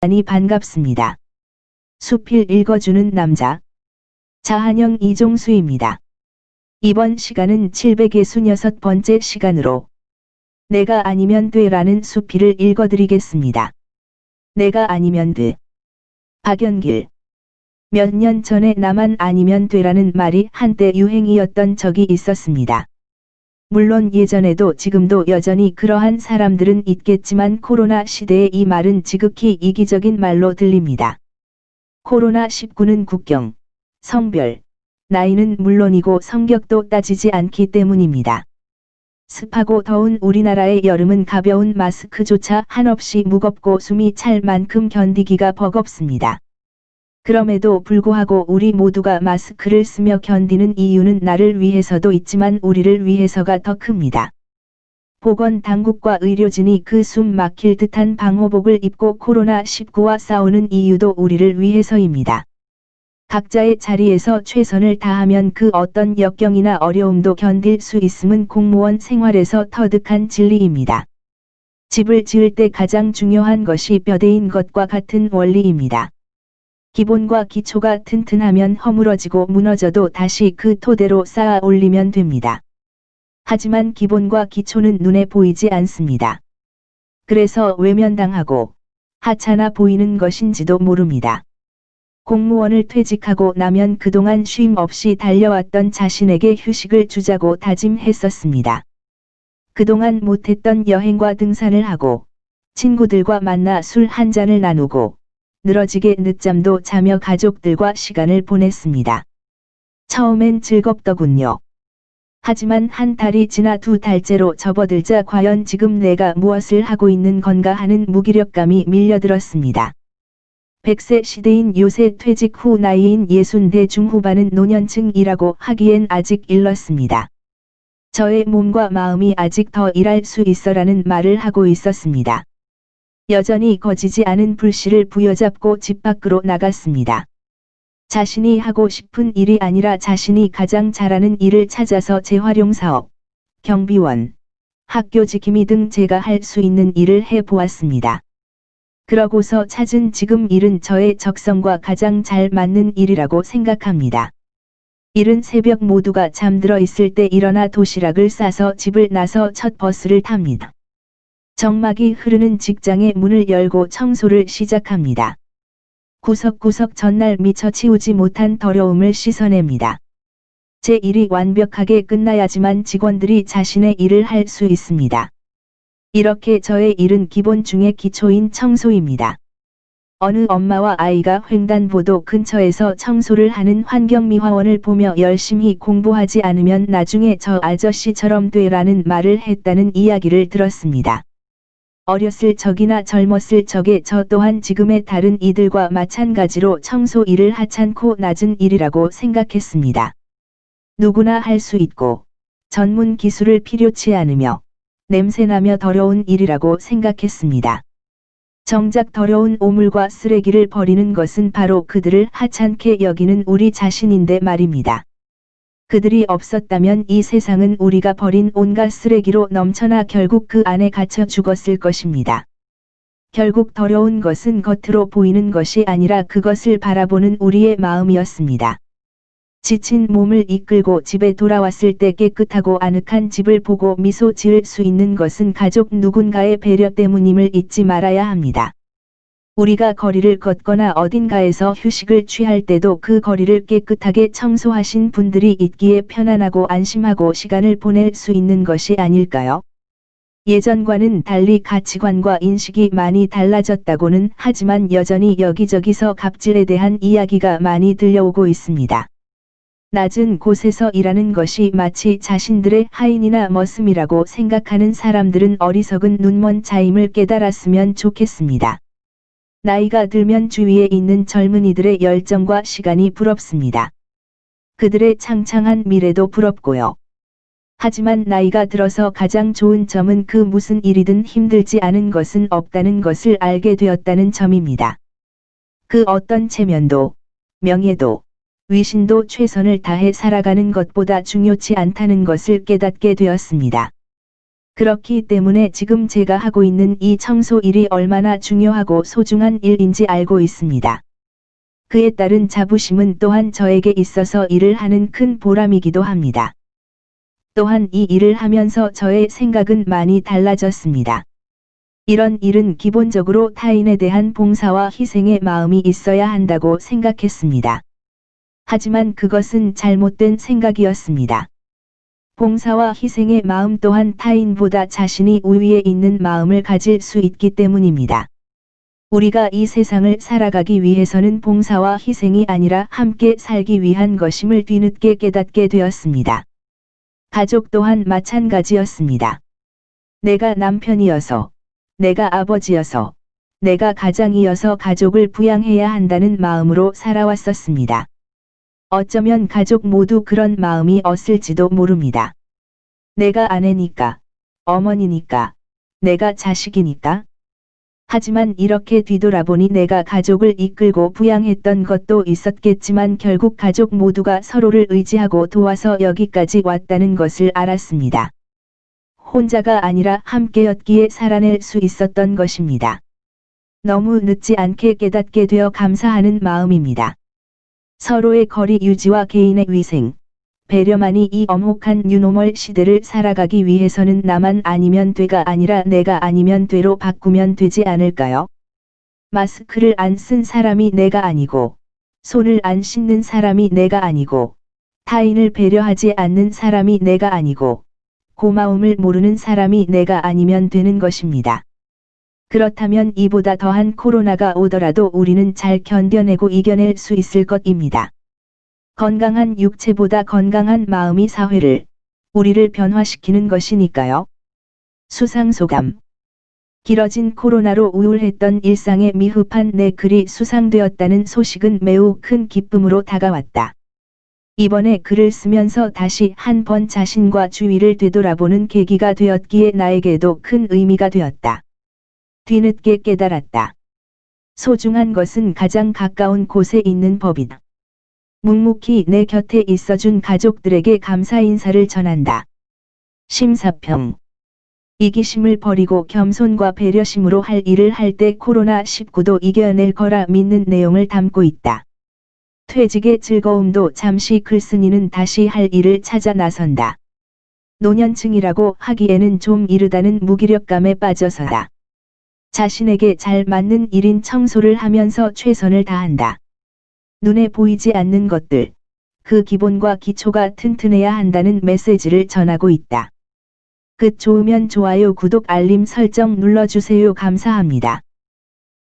많이 반갑습니다. 수필 읽어주는 남자. 자한영 이종수입니다. 이번 시간은 766번째 시간으로 내가 아니면 돼라는 수필을 읽어드리겠습니다. 내가 아니면 돼. 박연길. 몇 년 전에 나만 아니면 돼라는 말이 한때 유행이었던 적이 있었습니다. 물론 예전에도 지금도 여전히 그러한 사람들은 있겠지만 코로나 시대에 이 말은 지극히 이기적인 말로 들립니다. 코로나19는 국경, 성별, 나이는 물론이고 성격도 따지지 않기 때문입니다. 습하고 더운 우리나라의 여름은 가벼운 마스크조차 한없이 무겁고 숨이 찰 만큼 견디기가 버겁습니다. 그럼에도 불구하고 우리 모두가 마스크를 쓰며 견디는 이유는 나를 위해서도 있지만 우리를 위해서가 더 큽니다. 보건당국과 의료진이 그 숨 막힐 듯한 방호복을 입고 코로나19와 싸우는 이유도 우리를 위해서입니다. 각자의 자리에서 최선을 다하면 그 어떤 역경이나 어려움도 견딜 수 있음은 공무원 생활에서 터득한 진리입니다. 집을 지을 때 가장 중요한 것이 뼈대인 것과 같은 원리입니다. 기본과 기초가 튼튼하면 허물어지고 무너져도 다시 그 토대로 쌓아 올리면 됩니다. 하지만 기본과 기초는 눈에 보이지 않습니다. 그래서 외면당하고 하찮아 보이는 것인지도 모릅니다. 공무원을 퇴직하고 나면 그동안 쉼 없이 달려왔던 자신에게 휴식을 주자고 다짐했었습니다. 그동안 못했던 여행과 등산을 하고 친구들과 만나 술 한 잔을 나누고 늘어지게 늦잠도 자며 가족들과 시간을 보냈습니다. 처음엔 즐겁더군요. 하지만 한 달이 지나 두 달째로 접어들자 과연 지금 내가 무엇을 하고 있는 건가 하는 무기력감이 밀려들었습니다. 100세 시대인 요새 퇴직 후 나이인 60대 중후반은 노년층이라고 하기엔 아직 일렀습니다. 저의 몸과 마음이 아직 더 일할 수 있어라는 말을 하고 있었습니다. 여전히 거지지 않은 불씨를 부여잡고 집 밖으로 나갔습니다. 자신이 하고 싶은 일이 아니라 자신이 가장 잘하는 일을 찾아서 재활용 사업, 경비원, 학교 지킴이 등 제가 할 수 있는 일을 해보았습니다. 그러고서 찾은 지금 일은 저의 적성과 가장 잘 맞는 일이라고 생각합니다. 이른 새벽 모두가 잠들어 있을 때 일어나 도시락을 싸서 집을 나서 첫 버스를 탑니다. 정막이 흐르는 직장의 문을 열고 청소를 시작합니다. 구석구석 전날 미처 치우지 못한 더러움을 씻어냅니다. 제 일이 완벽하게 끝나야지만 직원들이 자신의 일을 할 수 있습니다. 이렇게 저의 일은 기본 중의 기초인 청소입니다. 어느 엄마와 아이가 횡단보도 근처에서 청소를 하는 환경미화원을 보며 열심히 공부하지 않으면 나중에 저 아저씨처럼 되라는 말을 했다는 이야기를 들었습니다. 어렸을 적이나 젊었을 적에 저 또한 지금의 다른 이들과 마찬가지로 청소 일을 하찮고 낮은 일이라고 생각했습니다. 누구나 할 수 있고 전문 기술을 필요치 않으며 냄새나며 더러운 일이라고 생각했습니다. 정작 더러운 오물과 쓰레기를 버리는 것은 바로 그들을 하찮게 여기는 우리 자신인데 말입니다. 그들이 없었다면 이 세상은 우리가 버린 온갖 쓰레기로 넘쳐나 결국 그 안에 갇혀 죽었을 것입니다. 결국 더러운 것은 겉으로 보이는 것이 아니라 그것을 바라보는 우리의 마음이었습니다. 지친 몸을 이끌고 집에 돌아왔을 때 깨끗하고 아늑한 집을 보고 미소 지을 수 있는 것은 가족 누군가의 배려 때문임을 잊지 말아야 합니다. 우리가 거리를 걷거나 어딘가에서 휴식을 취할 때도 그 거리를 깨끗하게 청소하신 분들이 있기에 편안하고 안심하고 시간을 보낼 수 있는 것이 아닐까요? 예전과는 달리 가치관과 인식이 많이 달라졌다고는 하지만 여전히 여기저기서 갑질에 대한 이야기가 많이 들려오고 있습니다. 낮은 곳에서 일하는 것이 마치 자신들의 하인이나 머슴이라고 생각하는 사람들은 어리석은 눈먼 자임을 깨달았으면 좋겠습니다. 나이가 들면 주위에 있는 젊은이들의 열정과 시간이 부럽습니다. 그들의 창창한 미래도 부럽고요. 하지만 나이가 들어서 가장 좋은 점은 그 무슨 일이든 힘들지 않은 것은 없다는 것을 알게 되었다는 점입니다. 그 어떤 체면도, 명예도, 위신도 최선을 다해 살아가는 것보다 중요치 않다는 것을 깨닫게 되었습니다. 그렇기 때문에 지금 제가 하고 있는 이 청소 일이 얼마나 중요하고 소중한 일인지 알고 있습니다. 그에 따른 자부심은 또한 저에게 있어서 일을 하는 큰 보람이기도 합니다. 또한 이 일을 하면서 저의 생각은 많이 달라졌습니다. 이런 일은 기본적으로 타인에 대한 봉사와 희생의 마음이 있어야 한다고 생각했습니다. 하지만 그것은 잘못된 생각이었습니다. 봉사와 희생의 마음 또한 타인보다 자신이 우위에 있는 마음을 가질 수 있기 때문입니다. 우리가 이 세상을 살아가기 위해서는 봉사와 희생이 아니라 함께 살기 위한 것임을 뒤늦게 깨닫게 되었습니다. 가족 또한 마찬가지였습니다. 내가 남편이어서, 내가 아버지여서, 내가 가장이어서 가족을 부양해야 한다는 마음으로 살아왔었습니다. 어쩌면 가족 모두 그런 마음이 없을지도 모릅니다. 내가 아내니까, 어머니니까, 내가 자식이니까. 하지만 이렇게 뒤돌아보니 내가 가족을 이끌고 부양했던 것도 있었겠지만 결국 가족 모두가 서로를 의지하고 도와서 여기까지 왔다는 것을 알았습니다. 혼자가 아니라 함께였기에 살아낼 수 있었던 것입니다. 너무 늦지 않게 깨닫게 되어 감사하는 마음입니다. 서로의 거리 유지와 개인의 위생, 배려만이 이 엄혹한 뉴노멀 시대를 살아가기 위해서는 나만 아니면 돼가 아니라 내가 아니면 돼로 바꾸면 되지 않을까요? 마스크를 안 쓴 사람이 내가 아니고, 손을 안 씻는 사람이 내가 아니고, 타인을 배려하지 않는 사람이 내가 아니고, 고마움을 모르는 사람이 내가 아니면 되는 것입니다. 그렇다면 이보다 더한 코로나가 오더라도 우리는 잘 견뎌내고 이겨낼 수 있을 것입니다. 건강한 육체보다 건강한 마음이 사회를, 우리를 변화시키는 것이니까요. 수상소감. 길어진 코로나로 우울했던 일상에 미흡한 내 글이 수상되었다는 소식은 매우 큰 기쁨으로 다가왔다. 이번에 글을 쓰면서 다시 한 번 자신과 주위를 되돌아보는 계기가 되었기에 나에게도 큰 의미가 되었다. 뒤늦게 깨달았다. 소중한 것은 가장 가까운 곳에 있는 법이다. 묵묵히 내 곁에 있어준 가족들에게 감사 인사를 전한다. 심사평. 이기심을 버리고 겸손과 배려심으로 할 일을 할 때 코로나19도 이겨낼 거라 믿는 내용을 담고 있다. 퇴직의 즐거움도 잠시 글쓴이는 다시 할 일을 찾아 나선다. 노년층이라고 하기에는 좀 이르다는 무기력감에 빠져서다. 자신에게 잘 맞는 일인 청소를 하면서 최선을 다한다. 눈에 보이지 않는 것들, 그 기본과 기초가 튼튼해야 한다는 메시지를 전하고 있다. 좋으면 좋아요, 구독, 알림 설정 눌러주세요. 감사합니다.